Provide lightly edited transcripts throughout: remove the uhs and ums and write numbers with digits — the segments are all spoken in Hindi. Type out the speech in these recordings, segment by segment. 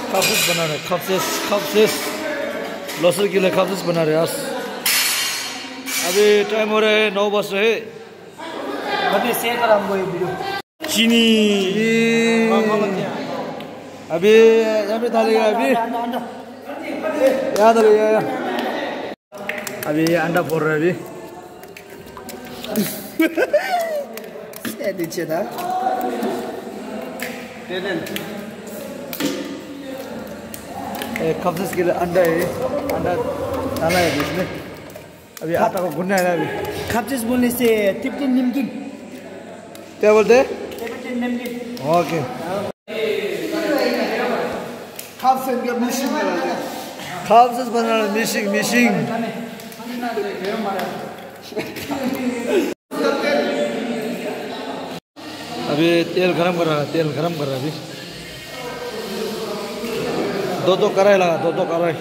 खापसेस बना रहे, खापसेस लहसुन के लिए खापसेस बना रहे आज। अभी टाइम हो रहा है 9 बज रहे। अभी शेयर करा हमको ये वीडियो। चीनी अभी यहाँ पे डालेगा। अभी यहाँ डालेगा। अभी अंडा फोड़ रहा है अभी। नीचे था खापसेस के लिए अंडा है। अंडा डाला है इसमें। अभी आटा को भुनना है ना अभी। खापसेस बोलने से टिप्टिन निमकिन क्या बोलते हैं? टिप्टिन निमकिन। ओके। खापसेस का मिशिंग बना रहे। खापसेस बना रहे मिशिंग। अभी तेल गरम कर रहा है। अभी दो कढ़ाई लगा। दो कढ़ाई।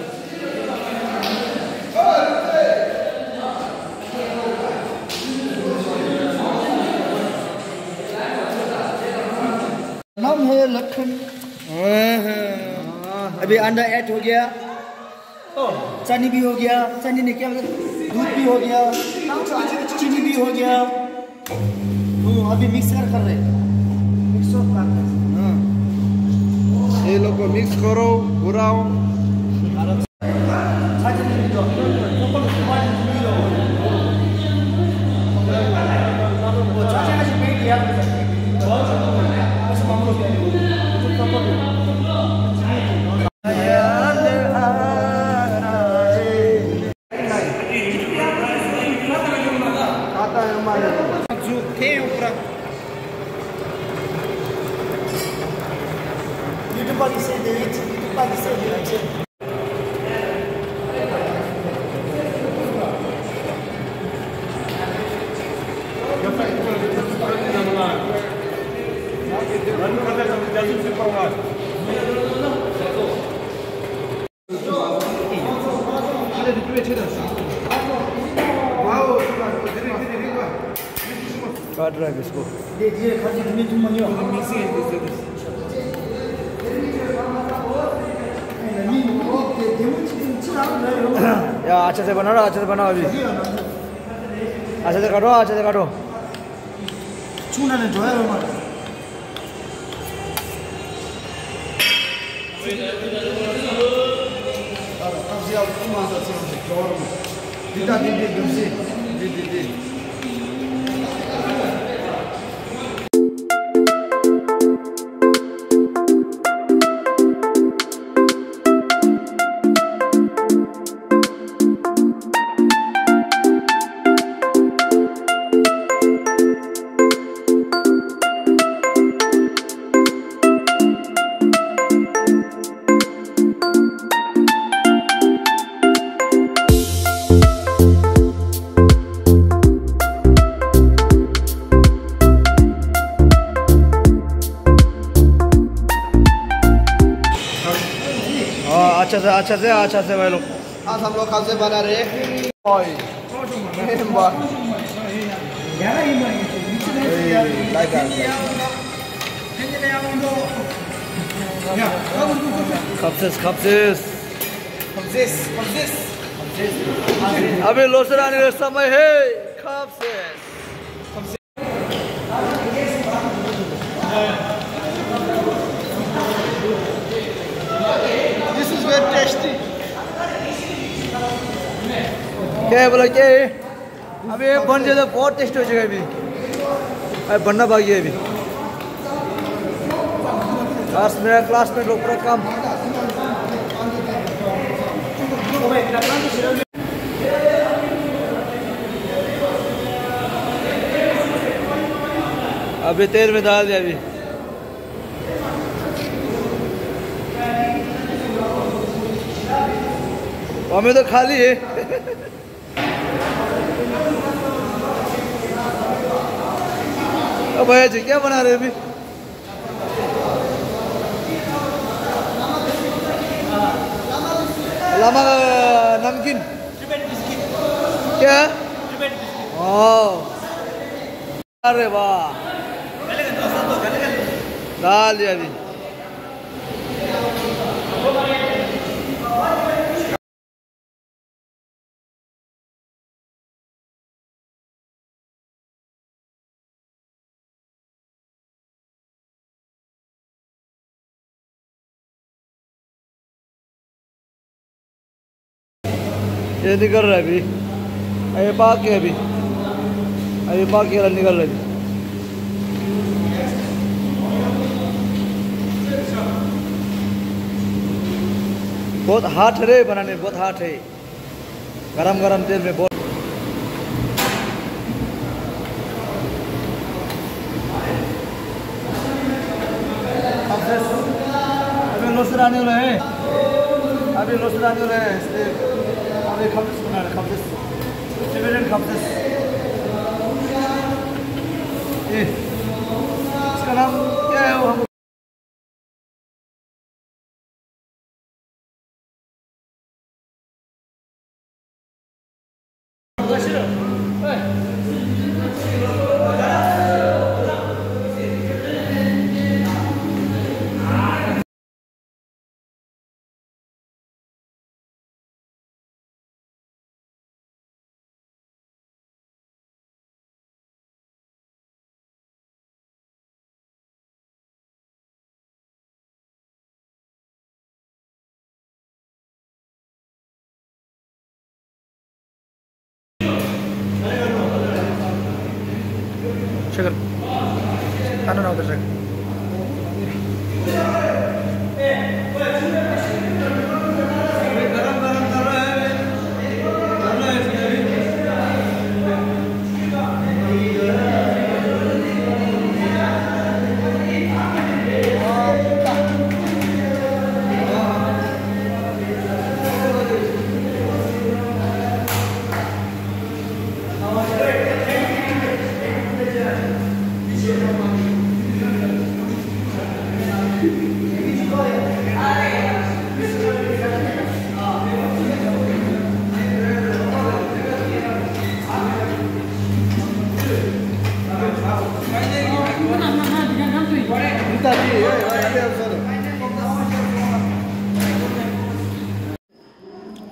नाम है लखन। अभी अंडा ऐड हो गया। चनी भी हो गया। चनी ने क्या दूध भी हो गया। चीनी भी हो गया। अभी मिक्सर कर रहे। ये लोग को मिक्स करो, घुराओ। काट रहा है इसको। या अच्छे से बनाओ। अभी अच्छे से काटो। चूना ने जो है अच्छा से भाई लोग। आज हम लोग खापसेस बना रहे हैं। खापसेस अभी लहसुन आने का समय है। खापसेस टेस्टी। क्या है बोला क्या है? अभी ये बन जाए तो बहुत टेस्टी हो जाएगा। अभी बनना बाकी है। अभी मेरा क्लासमेट लोग पूरा काम। अभी तेल में डाल दिया। अभी हमें तो खाली है। अब भैया जी क्या बना रहे अभी? लामा नमकीन क्या? अरे वाह, डाल दिया अभी। ये निकल रहा है अभी, अभी बाकी है, अभी बाकी निकल रहा है। बहुत हार्ड है बनाने, बहुत हार्ड है, गरम गरम तेल में बहुत। अभी लोसर आने वाला है, इसलिए अभी खबस बना रहे, खबस खबस। इसका नाम क्या है वो? Sugar. Ano na udah sugar.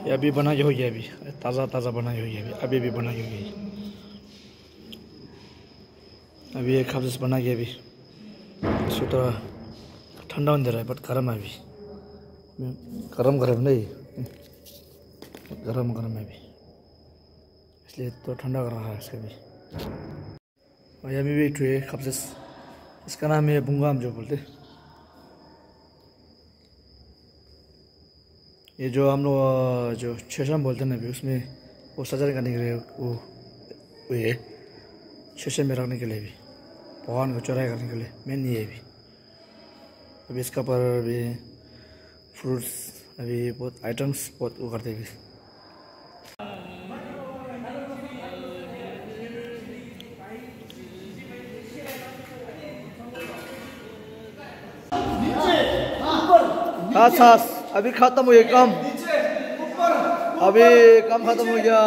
ये अभी बनाई हुई है, अभी ताज़ा बनाई हुई है, अभी भी बनाई हुई है। अभी एक खबस बना के अभी इसको तो ठंडा होने दे रहा है, बट गर्म है अभी, गरम नहीं, गरम है अभी, इसलिए तो ठंडा कर रहा है इसका भी। और ये अभी भी खबस, इसका नाम है बुंगाम जो बोलते। ये जो हम लोग जो छेशम बोलते हैं ना अभी, उसमें वो सजा करने के लिए वो ये छेशम में रखने के लिए भी, भगवान को चढ़ाई करने के लिए मेन ये भी। अभी इसका पर अभी फ्रूट्स, अभी बहुत आइटम्स बहुत वो करते भी। सास अभी खत्म हो गया काम, अभी काम खत्म हो गया।